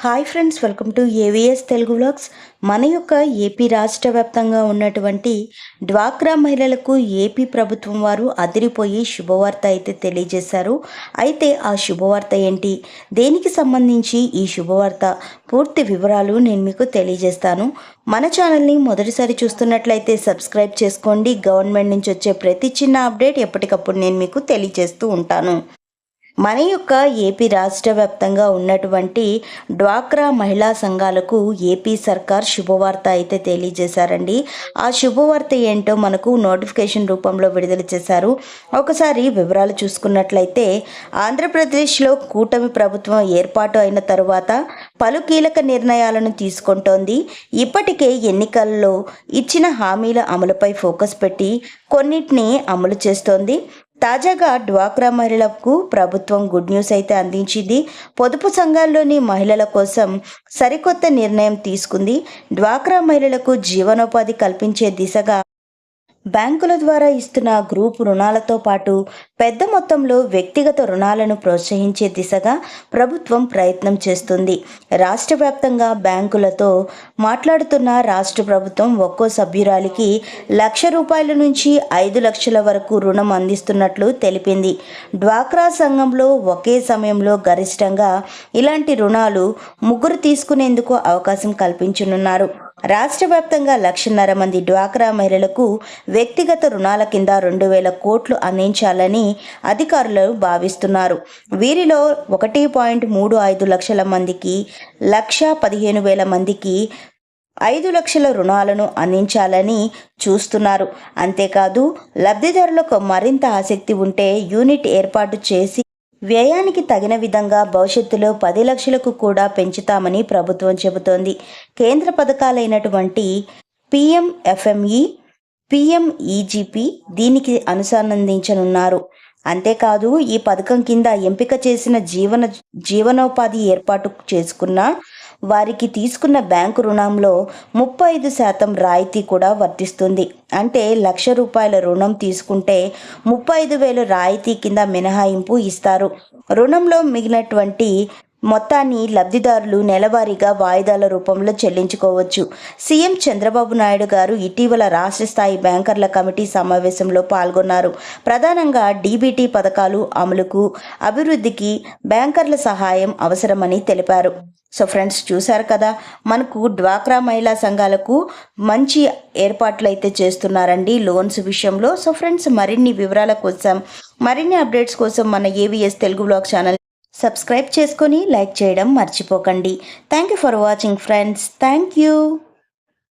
Hi friends, welcome to AVS Telugu vlogs. మన యొక్క AP రాష్ట్ర వ్యాప్తంగా ఉన్నటువంటి డ్వాక్రా మహిళలకు ఏపీ ప్రభుత్వం వారు అదిరిపోయి శుభవార్త అయితే తెలియజేశారు. అయితే ఆ శుభవార్త ఏంటి, దేనికి సంబంధించి ఈ శుభవార్త, పూర్తి వివరాలు నేను మీకు తెలియజేస్తాను. మన ఛానల్ని మొదటిసారి చూస్తున్నట్లయితే సబ్స్క్రైబ్ చేసుకోండి. గవర్నమెంట్ నుంచి వచ్చే ప్రతి చిన్న అప్డేట్ ఎప్పటికప్పుడు నేను మీకు తెలియజేస్తూ ఉంటాను. మన యొక్క ఏపీ రాష్ట్ర వ్యాప్తంగా ఉన్నటువంటి డ్వాక్రా మహిళా సంఘాలకు ఏపీ సర్కార్ శుభవార్త అయితే తెలియజేశారండి. ఆ శుభవార్త ఏంటో మనకు నోటిఫికేషన్ రూపంలో విడుదల చేశారు. ఒకసారి వివరాలు చూసుకున్నట్లయితే, ఆంధ్రప్రదేశ్లో కూటమి ప్రభుత్వం ఏర్పాటు అయిన తరువాత పలు కీలక నిర్ణయాలను తీసుకుంటోంది. ఇప్పటికే ఎన్నికల్లో ఇచ్చిన హామీల అమలుపై ఫోకస్ పెట్టి కొన్నిటిని అమలు చేస్తోంది. తాజాగా డ్వాక్రా మహిళలకు ప్రభుత్వం గుడ్ న్యూస్ అయితే అందించింది. పొదుపు సంఘాల్లోని మహిళల కోసం సరికొత్త నిర్ణయం తీసుకుంది. డ్వాక్రా మహిళలకు జీవనోపాధి కల్పించే దిశగా బ్యాంకుల ద్వారా ఇస్తున్న గ్రూప్ రుణాలతో పాటు పెద్ద మొత్తంలో వ్యక్తిగత రుణాలను ప్రోత్సహించే దిశగా ప్రభుత్వం ప్రయత్నం చేస్తుంది. రాష్ట్ర వ్యాప్తంగా బ్యాంకులతో మాట్లాడుతున్న రాష్ట్ర ప్రభుత్వం ఒక్కో సభ్యురాలికి ₹1,00,000 నుంచి 5 లక్షల వరకు రుణం అందిస్తున్నట్లు తెలిపింది. డ్వాక్రా సంఘంలో ఒకే సమయంలో గరిష్టంగా ఇలాంటి రుణాలు 3 తీసుకునేందుకు అవకాశం కల్పించనున్నారు. రాష్ట్ర వ్యాప్తంగా 1,50,000 మంది డ్వాక్రా మహిళలకు వ్యక్తిగత రుణాల కింద 2,000 కోట్లు అందించాలని అధికారులు భావిస్తున్నారు. వీరిలో 1.35 లక్షల మందికి, 1,15,000 మందికి 5 లక్షల రుణాలను అందించాలని చూస్తున్నారు. అంతేకాదు, లబ్ధిదారులకు మరింత ఆసక్తి ఉంటే యూనిట్ ఏర్పాటు చేసి వ్యయానికి తగిన విధంగా భవిష్యత్తులో 10 లక్షలకు కూడా పెంచుతామని ప్రభుత్వం చెబుతోంది. కేంద్ర పథకాలైనటువంటి PMFME, PMEGP దీనికి అనుసంధానించనున్నారు. అంతేకాదు, ఈ పథకం కింద ఎంపిక చేసిన జీవనోపాధి ఏర్పాటు చేసుకున్న వారికి తీసుకున్న బ్యాంకు రుణంలో 35% రాయితీ కూడా వర్తిస్తుంది. అంటే ₹1,00,000 రుణం తీసుకుంటే 35,000 రాయితీ కింద మినహాయింపు ఇస్తారు. రుణంలో మిగిలినటువంటి మొత్తాన్ని లబ్ధిదారులు నెలవారీగా వాయిదాల రూపంలో చెల్లించుకోవచ్చు. సీఎం చంద్రబాబు నాయుడు గారు ఇటీవల రాష్ట్ర స్థాయి బ్యాంకర్ల కమిటీ సమావేశంలో పాల్గొన్నారు. ప్రధానంగా డీబీటీ పథకాలు అమలుకు, అభివృద్ధికి బ్యాంకర్ల సహాయం అవసరమని తెలిపారు. సో ఫ్రెండ్స్, చూశారు కదా, మనకు డ్వాక్రా మహిళా సంఘాలకు మంచి ఏర్పాట్లు అయితే చేస్తున్నారండి లోన్స్ విషయంలో. సో ఫ్రెండ్స్, మరిన్ని వివరాల కోసం, మరిన్ని అప్డేట్స్ కోసం మన AVS Telugu vlog channel subscribe చేసుకొని లైక్ చేయడం మర్చిపోకండి. Thank you for watching friends. Thank you.